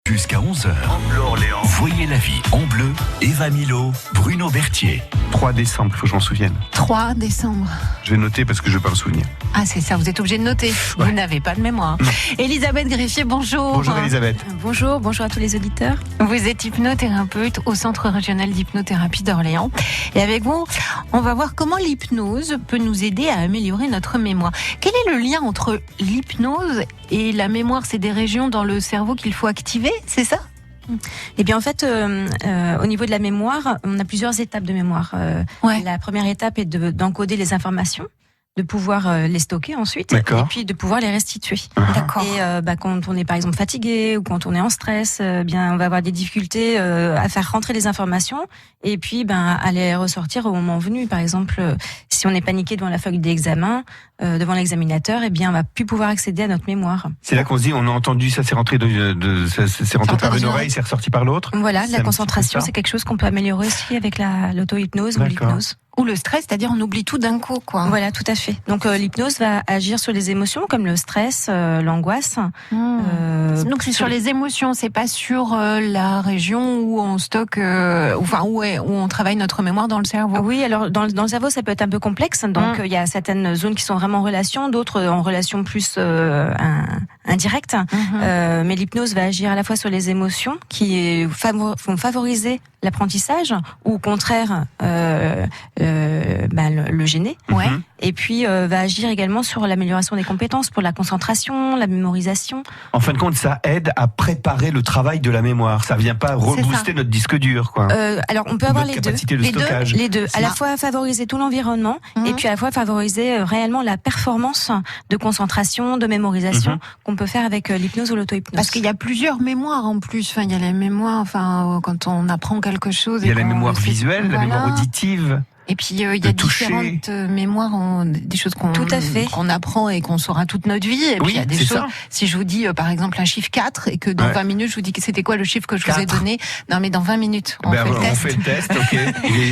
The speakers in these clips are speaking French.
Jusqu'à 11h. Orléans. Voyez la vie en bleu. Eva Milo, Bruno Berthier. 3 décembre, il faut que je m'en souvienne. 3 décembre. Je vais noter parce que je ne vais pas me souvenir. Ah, c'est ça, vous êtes obligé de noter. Ouais. Vous n'avez pas de mémoire. Non. Elisabeth Greffier, bonjour. Bonjour Elisabeth. Bonjour à tous les auditeurs. Vous êtes hypnothérapeute au Centre régional d'hypnothérapie d'Orléans. Et avec vous, on va voir comment l'hypnose peut nous aider à améliorer notre mémoire. Quel est le lien entre l'hypnose et la mémoire? C'est des régions dans le cerveau qu'il faut activer, c'est ça? Eh bien, en fait, au niveau de la mémoire, on a plusieurs étapes de mémoire. Ouais. La première étape est d'encoder les informations, de pouvoir les stocker ensuite, D'accord. et puis de pouvoir les restituer. D'accord. Et quand on est par exemple fatigué ou quand on est en stress, bien on va avoir des difficultés à faire rentrer les informations et puis à les ressortir au moment venu. Par exemple, si on est paniqué devant la feuille d'examen, devant l'examinateur, eh bien on va plus pouvoir accéder à notre mémoire. C'est là qu'on se dit, on a entendu ça, c'est rentré c'est rentré par une oreille, c'est ressorti par l'autre. Voilà, C'est un la petit concentration, peu ça. c'est quelque chose qu'on peut améliorer aussi avec l'auto-hypnose ou D'accord. l'hypnose. Ou le stress, c'est-à-dire on oublie tout d'un coup, quoi. Voilà, tout à fait. Donc l'hypnose va agir sur les émotions comme le stress, l'angoisse. Donc c'est sur les émotions, c'est pas sur la région où on stocke, où on travaille notre mémoire dans le cerveau. Oui, alors dans le cerveau, ça peut être un peu complexe. Donc il y a certaines zones qui sont vraiment en relation, d'autres en relation plus indirecte. Mais l'hypnose va agir à la fois sur les émotions qui vont favoriser l'apprentissage ou au contraire le gêner. Ouais. Et puis va agir également sur l'amélioration des compétences pour la concentration, la mémorisation. En fin de compte, ça aide à préparer le travail de la mémoire. Ça vient pas rebooster notre disque dur, quoi. Alors on peut avoir Notre les deux. capacité de stockage. Les deux. À la Ça. fois favoriser tout l'environnement et puis à la fois favoriser réellement la performance de concentration, de mémorisation qu'on peut faire avec l'hypnose ou l'auto-hypnose. Parce qu'il y a plusieurs mémoires en plus. Enfin, il y a la mémoire, quand on apprend quelque chose. Il y a et la qu'on mémoire le fait. visuelle, la Voilà. mémoire auditive. Et puis il y a le toucher. différentes mémoires, des choses Tout à fait. qu'on apprend et qu'on saura toute notre vie. Et puis Oui, il y a des c'est choses. ça. Si je vous dis par exemple un chiffre 4 et que dans Ouais. 20 minutes je vous dis que c'était quoi le chiffre que je vous ai 4. donné, non mais dans 20 minutes on fait le on test. fait le test, ok.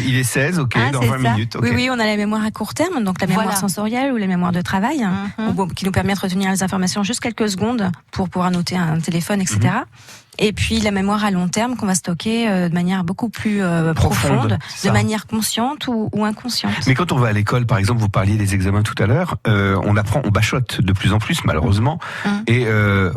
Il est 16, ok, Ah, dans c'est 20 ça. minutes, ok. Oui, on a la mémoire à court terme, donc la mémoire Voilà. sensorielle ou la mémoire de travail, Mhm. qui nous permet de retenir les informations juste quelques secondes pour pouvoir noter un téléphone, etc. Et puis la mémoire à long terme qu'on va stocker de manière beaucoup plus profonde, c'est de ça. manière consciente ou inconsciente. Mais quand on va à l'école, par exemple, vous parliez des examens tout à l'heure, on bachote de plus en plus, malheureusement, et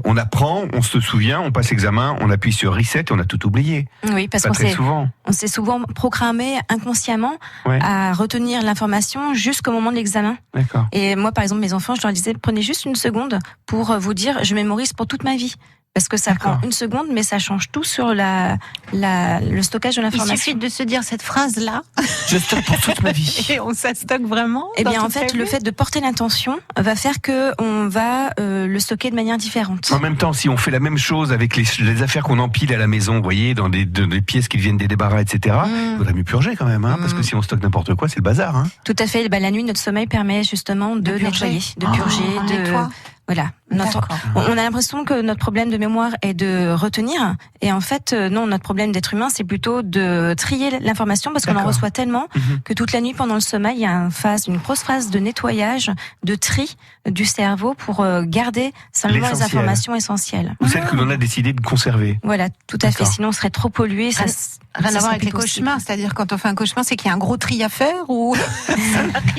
on apprend, on se souvient, on passe l'examen, on appuie sur reset et on a tout oublié. Oui, parce Pas qu'on très s'est souvent. souvent programmé inconsciemment Ouais. à retenir l'information jusqu'au moment de l'examen. D'accord. Et moi, par exemple, mes enfants, je leur disais, prenez juste une seconde pour vous dire, je mémorise pour toute ma vie. Parce que ça D'accord. prend une seconde, mais ça change tout sur le stockage de Il l'information. suffit de se dire cette phrase là Je stocke pour toute ma vie. et on ça stocke vraiment. Eh dans bien, en toute fait, sa le vie. fait de porter l'intention va faire que on va le stocker de manière différente. En même temps, si on fait la même chose avec les affaires qu'on empile à la maison, vous voyez, dans des pièces qui viennent des débarras, etc., il faudrait mieux purger quand même, parce que si on stocke n'importe quoi, c'est le bazar. Hein. Tout à fait. La nuit, notre sommeil permet justement de purger. nettoyer, de Oh, purger, on nettoie. Voilà. D'accord. On a l'impression que notre problème de mémoire est de retenir, et en fait, non, notre problème d'être humain, c'est plutôt de trier l'information parce qu'on en D'accord. reçoit tellement que toute la nuit, pendant le sommeil, il y a une grosse phase de nettoyage, de tri du cerveau pour garder seulement les L'essentiel. informations essentielles. Ou celle que l'on a décidé de conserver. Voilà, tout à fait. D'accord. Sinon, on serait trop pollué. Rien à voir serait avec plus les possible. cauchemars, c'est-à-dire quand on fait un cauchemar, c'est qu'il y a un gros tri à faire ou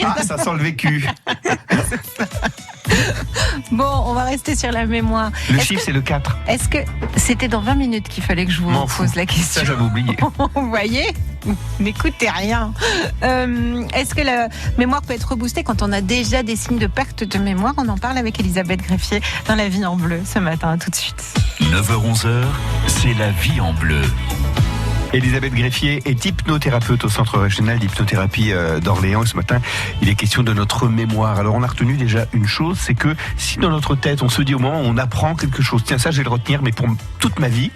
Ah, ça sent le vécu. Bon, on va rester sur la mémoire. Le Est-ce chiffre, c'est le 4. Est-ce que c'était dans 20 minutes qu'il fallait que je vous M'en fous. pose la Ça, question? j'avais oublié. Vous voyez, n'écoutez rien. Est-ce que la mémoire peut être reboostée quand on a déjà des signes de perte de mémoire? On en parle avec Elisabeth Greffier dans La Vie en Bleu ce matin. À tout de suite. 9h-11h, c'est la vie en bleu. Elisabeth Greffier est hypnothérapeute au Centre régional d'hypnothérapie d'Orléans. Et ce matin, il est question de notre mémoire. Alors, on a retenu déjà une chose, c'est que si dans notre tête, on se dit au moment où on apprend quelque chose, tiens, ça, je vais le retenir, mais pour toute ma vie,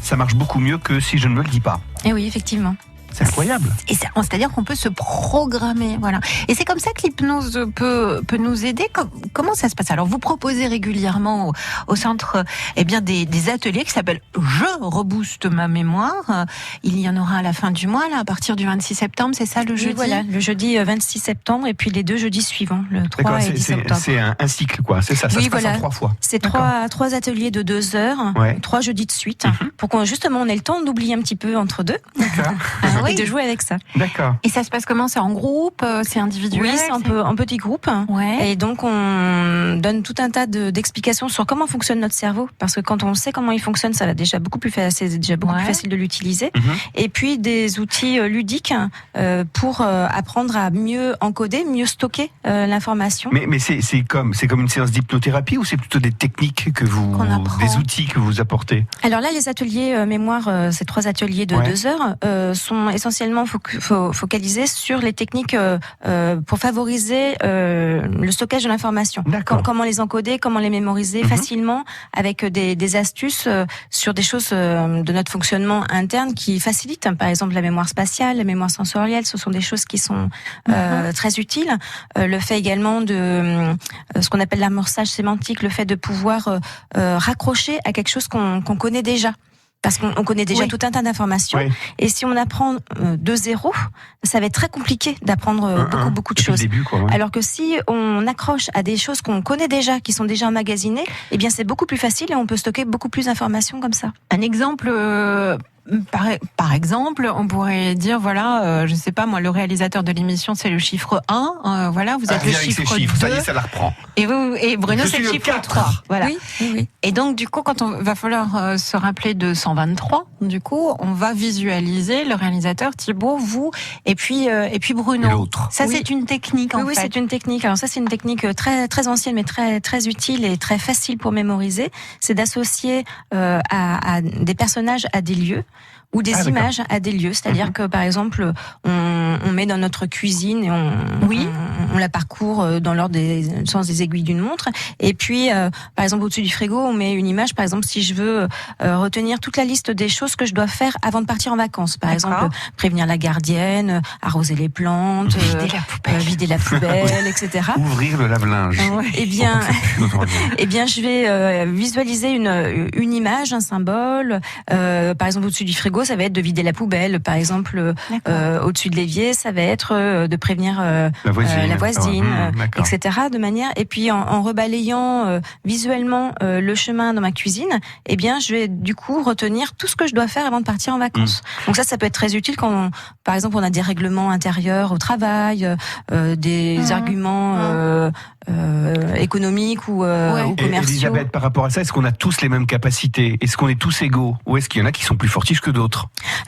ça marche beaucoup mieux que si je ne me le dis pas. Et oui, effectivement. C'est incroyable. Et c'est-à-dire qu'on peut se programmer, voilà. Et c'est comme ça que l'hypnose peut nous aider. Comment ça se passe? Alors, vous proposez régulièrement au centre, des ateliers qui s'appellent Je rebooste ma mémoire. Il y en aura à la fin du mois, là, à partir du 26 septembre, c'est ça, le jeudi? Voilà, le jeudi 26 septembre et puis les 2 jeudis suivants, le 3 et 10 octobre. C'est un cycle, quoi. C'est ça, ça se passe en 3 fois. C'est 3 ateliers de 2 heures, 3 jeudis de suite, pour qu'on justement on ait le temps d'oublier un petit peu entre deux. D'accord. Et de jouer avec ça. D'accord. Et ça se passe comment? C'est en groupe? C'est individuel? Oui, c'est en petit groupe. Ouais. Et donc on donne tout un tas d'explications sur comment fonctionne notre cerveau, parce que quand on sait comment il fonctionne, ça va déjà beaucoup plus facile, c'est déjà beaucoup plus facile de l'utiliser. Et puis des outils ludiques pour apprendre à mieux encoder, mieux stocker l'information. Mais c'est comme une séance d'hypnothérapie ou c'est plutôt des techniques des outils que vous apportez? Alors là, les ateliers mémoire, ces 3 ateliers de 2 heures, sont essentiellement focalisés sur les techniques pour favoriser le stockage de l'information. Comment les encoder, comment les mémoriser facilement, avec des astuces sur des choses de notre fonctionnement interne qui facilitent. Par exemple, la mémoire spatiale, la mémoire sensorielle, ce sont des choses qui sont très utiles. Le fait également de ce qu'on appelle l'amorçage sémantique, le fait de pouvoir raccrocher à quelque chose qu'on connaît déjà. Parce qu'on connaît déjà tout un tas d'informations. Et si on apprend de zéro, ça va être très compliqué d'apprendre beaucoup de choses. Début, quoi, Alors que si on accroche à des choses qu'on connaît déjà, qui sont déjà emmagasinées, eh bien c'est beaucoup plus facile et on peut stocker beaucoup plus d'informations comme ça. Un exemple... Par exemple, on pourrait dire, voilà, je sais pas, moi, le réalisateur de l'émission, c'est le chiffre 1, voilà, vous êtes le chiffre 2. Ça y est, ça la reprend. Et Bruno, c'est le chiffre 3. Voilà. Oui. Et donc, du coup, quand on va falloir se rappeler de 123, du coup, on va visualiser le réalisateur, Thibaut, vous, et puis Bruno. Et l'autre. Ça, c'est une technique, en fait. Oui, c'est une technique. Alors ça, c'est une technique très, très ancienne, mais très, très utile et très facile pour mémoriser. C'est d'associer à des personnages à des lieux ou des images à des lieux. C'est-à-dire que, par exemple, on met dans notre cuisine et on la parcourt dans l'ordre des sens des aiguilles d'une montre. Et puis, par exemple, au-dessus du frigo, on met une image. Par exemple, si je veux retenir toute la liste des choses que je dois faire avant de partir en vacances. Par exemple, prévenir la gardienne, arroser les plantes, vider la poubelle, etc. Ouvrir le lave-linge. Eh bien, je vais visualiser une image, un symbole. Par exemple, au-dessus du frigo, ça va être de vider la poubelle. Par exemple, au-dessus de l'évier, ça va être de prévenir la voisine, etc. De manière. Et puis en rebalayant visuellement le chemin dans ma cuisine, eh bien, je vais du coup retenir tout ce que je dois faire avant de partir en vacances. Donc ça peut être très utile quand, par exemple, on a des règlements intérieurs au travail, des arguments économiques ou commerciaux. Elisabeth, par rapport à ça, est-ce qu'on a tous les mêmes capacités? Est-ce qu'on est tous égaux? Ou est-ce qu'il y en a qui sont plus fortifs que d'autres?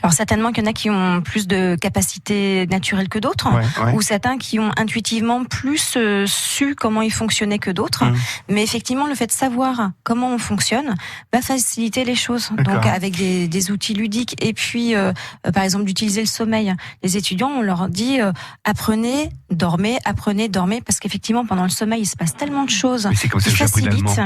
Alors certainement qu'il y en a qui ont plus de capacités naturelles que d'autres, ou certains qui ont intuitivement plus su comment ils fonctionnaient que d'autres. Mais effectivement, le fait de savoir comment on fonctionne va faciliter les choses. Donc avec des outils ludiques et puis par exemple d'utiliser le sommeil. Les étudiants, on leur dit apprenez, dormez, parce qu'effectivement pendant le sommeil il se passe tellement de choses qui facilitent.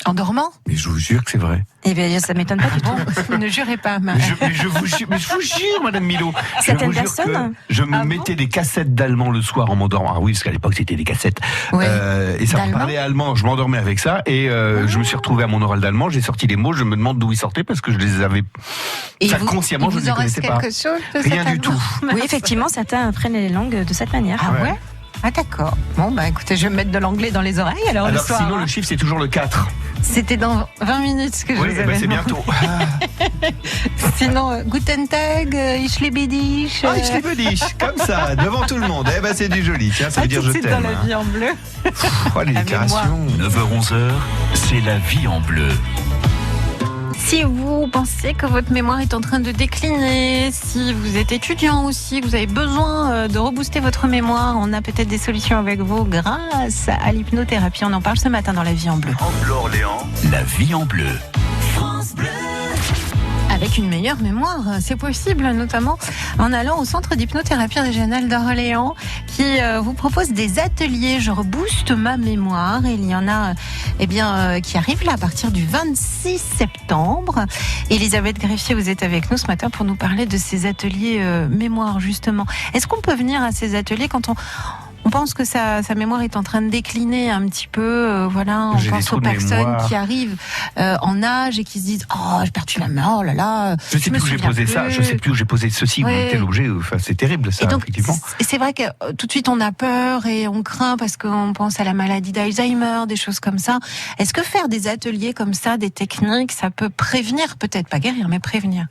En dormant? Mais je vous jure que c'est vrai. Eh bien, ça m'étonne pas du tout. Ne jurez pas, je vous jure, Madame Milo. Certaines personnes. Je me mettais des cassettes d'allemand le soir en m'endormant. Ah oui, parce qu'à l'époque c'était des cassettes. Et ça me parlait allemand. Je m'endormais avec ça et je me suis retrouvé à mon oral d'allemand. J'ai sorti les mots. Je me demande d'où ils sortaient parce que je les avais. Consciemment, je ne les connaissais pas. Quelque chose de Rien du tout. Oui, effectivement, certains apprennent les langues de cette manière. Ah ouais? Ah d'accord. Bon écoutez, je vais mettre de l'anglais dans les oreilles alors le soir. Sinon le chiffre c'est toujours le 4. C'était dans 20 minutes ce que je vous avais c'est bientôt. Sinon Guten Tag, ich liebe dich. Ich liebe dich, comme ça, devant tout le monde. C'est du joli, tiens, ça veut dire je t'aime. C'est dans la vie en bleu. Les déclarations. 9h-11h, c'est la vie en bleu. Si vous pensez que votre mémoire est en train de décliner, si vous êtes étudiant aussi, que vous avez besoin de rebooster votre mémoire, on a peut-être des solutions avec vous grâce à l'hypnothérapie. On en parle ce matin dans La Vie en Bleu. En Bleu Orléans, la vie en bleu. Avec avec une meilleure mémoire. C'est possible, notamment en allant au centre d'hypnothérapie régionale d'Orléans qui vous propose des ateliers. Je rebooste ma mémoire. Et il y en a qui arrivent là à partir du 26 septembre. Elisabeth Greffier, vous êtes avec nous ce matin pour nous parler de ces ateliers mémoire, justement. Est-ce qu'on peut venir à ces ateliers quand on pense que sa mémoire est en train de décliner un petit peu, voilà. On pense aux personnes qui arrivent en âge et qui se disent j'ai perdu la mémoire, oh là là. Je sais plus où j'ai posé ça, je sais plus où j'ai posé ceci ou tel objet. Enfin, c'est terrible ça, et donc, effectivement. C'est vrai que tout de suite on a peur et on craint parce qu'on pense à la maladie d'Alzheimer, des choses comme ça. Est-ce que faire des ateliers comme ça, des techniques, ça peut prévenir, peut-être pas guérir, mais prévenir?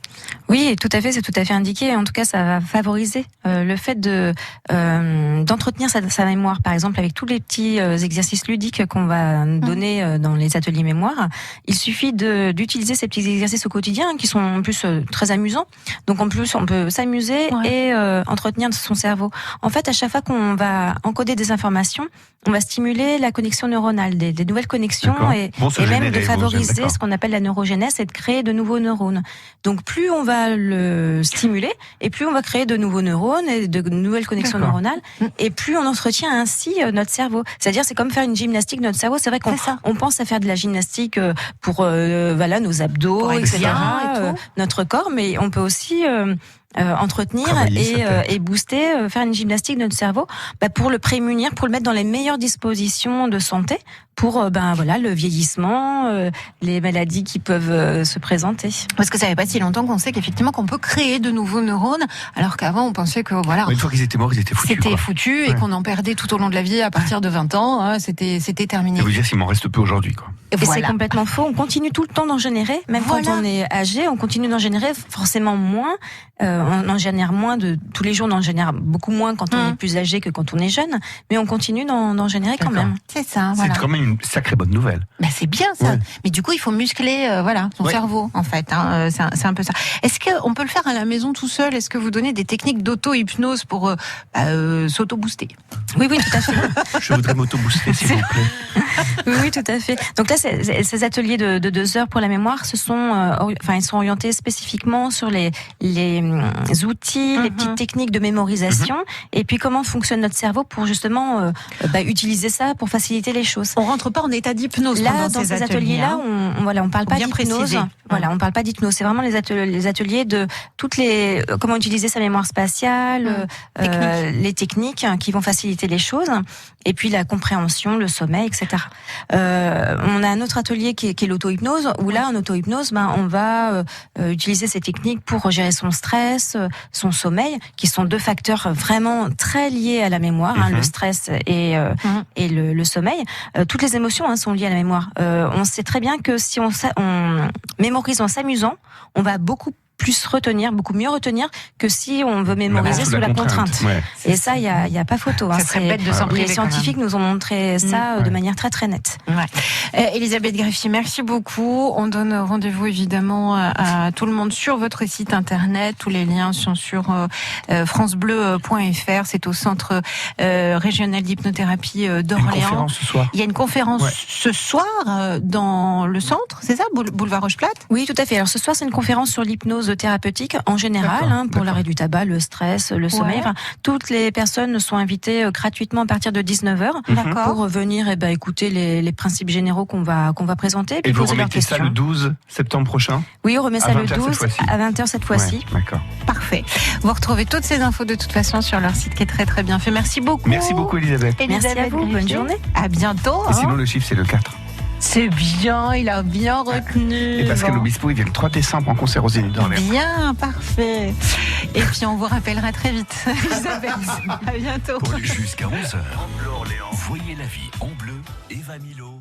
Oui, tout à fait, c'est tout à fait indiqué. En tout cas, ça va favoriser le fait d'entretenir sa mémoire, par exemple, avec tous les petits exercices ludiques qu'on va donner dans les ateliers mémoire. Il suffit d'utiliser ces petits exercices au quotidien qui sont en plus très amusants. Donc en plus, on peut s'amuser et entretenir son cerveau. En fait, à chaque fois qu'on va encoder des informations, on va stimuler la connexion neuronale, des nouvelles connexions et même de favoriser ce qu'on appelle la neurogénèse et de créer de nouveaux neurones. Donc plus on va le stimuler et plus on va créer de nouveaux neurones et de nouvelles connexions neuronales et plus on entretient ainsi notre cerveau. C'est-à-dire, c'est comme faire une gymnastique de notre cerveau. C'est vrai qu'on pense à faire de la gymnastique pour nos abdos, etc., notre corps, mais on peut aussi entretenir et booster, faire une gymnastique de notre cerveau pour le prémunir, pour le mettre dans les meilleures dispositions de santé pour le vieillissement, les maladies qui peuvent se présenter. Parce que ça fait pas si longtemps qu'on sait qu'effectivement qu'on peut créer de nouveaux neurones, alors qu'avant on pensait que une fois qu'ils étaient morts, ils étaient foutus. C'était foutu et qu'on en perdait tout au long de la vie à partir de 20 ans, c'était terminé. Ça veut dire s'il m'en reste peu aujourd'hui, quoi. Et c'est complètement faux. On continue tout le temps d'en générer, même quand on est âgé, on continue d'en générer forcément moins. On en génère moins tous les jours, on en génère beaucoup moins quand on est plus âgé que quand on est jeune, mais on continue d'en générer quand même. C'est ça. C'est quand même une sacrée bonne nouvelle. C'est bien ça. Mais du coup, il faut muscler, son cerveau en fait. C'est un peu ça. Est-ce qu'on peut le faire à la maison tout seul? Est-ce que vous donnez des techniques d'auto-hypnose pour s'auto-booster? Oui, tout à fait. Je voudrais m'auto-booster, s'il vous plaît. Oui, tout à fait. Donc là, ces ateliers de 2 heures pour la mémoire, ils sont orientés spécifiquement sur les outils, les petites techniques de mémorisation, et puis comment fonctionne notre cerveau pour justement utiliser ça pour faciliter les choses. On rentre pas en état d'hypnose là dans ces ateliers-là. On parle pas d'hypnose. On parle pas d'hypnose. C'est vraiment les ateliers de toutes les comment utiliser sa mémoire spatiale, les techniques qui vont faciliter les choses, et puis la compréhension, le sommeil, etc. On a un autre atelier qui est l'auto-hypnose, où là, en auto-hypnose, on va utiliser ces techniques pour gérer son stress, son sommeil, qui sont 2 facteurs vraiment très liés à la mémoire, le stress et le sommeil. Toutes les émotions sont liées à la mémoire. On sait très bien que si on mémorise en s'amusant, on va beaucoup mieux retenir que si on veut mémoriser sous la contrainte. Et ça, il y a pas photo. Ça serait bête de s'en priver. Les scientifiques nous ont montré ça de manière très très nette. Elisabeth Greffier, merci beaucoup. On donne rendez-vous évidemment à tout le monde sur votre site internet. Tous les liens sont sur francebleu.fr. C'est au centre régional d'hypnothérapie d'Orléans. Il y a une conférence ce soir dans le centre, c'est ça, boulevard Rocheplatte? Oui, tout à fait. Alors ce soir, c'est une conférence sur l'hypnose thérapeutique en général, pour l'arrêt du tabac, le stress, le sommeil. Toutes les personnes sont invitées gratuitement à partir de 19h pour venir écouter les principes généraux qu'on va présenter. Et vous remettez ça le 12 septembre prochain? Oui, on remet ça le 12 à 20h cette fois-ci. D'accord. Parfait. Vous retrouvez toutes ces infos de toute façon sur leur site qui est très très bien fait. Merci beaucoup. Merci beaucoup Elisabeth. Merci à vous, bonne journée. À bientôt. Et sinon le chiffre c'est le 4. C'est bien, il a bien retenu. Et Pascal Obispo, il vient le 3 décembre en concert aux Zénith d'Orléans. Bien, parfait. Et puis on vous rappellera très vite. Elisabeth, à bientôt. Jusqu'à 11h. Voyez la vie en bleu, Eva Milo.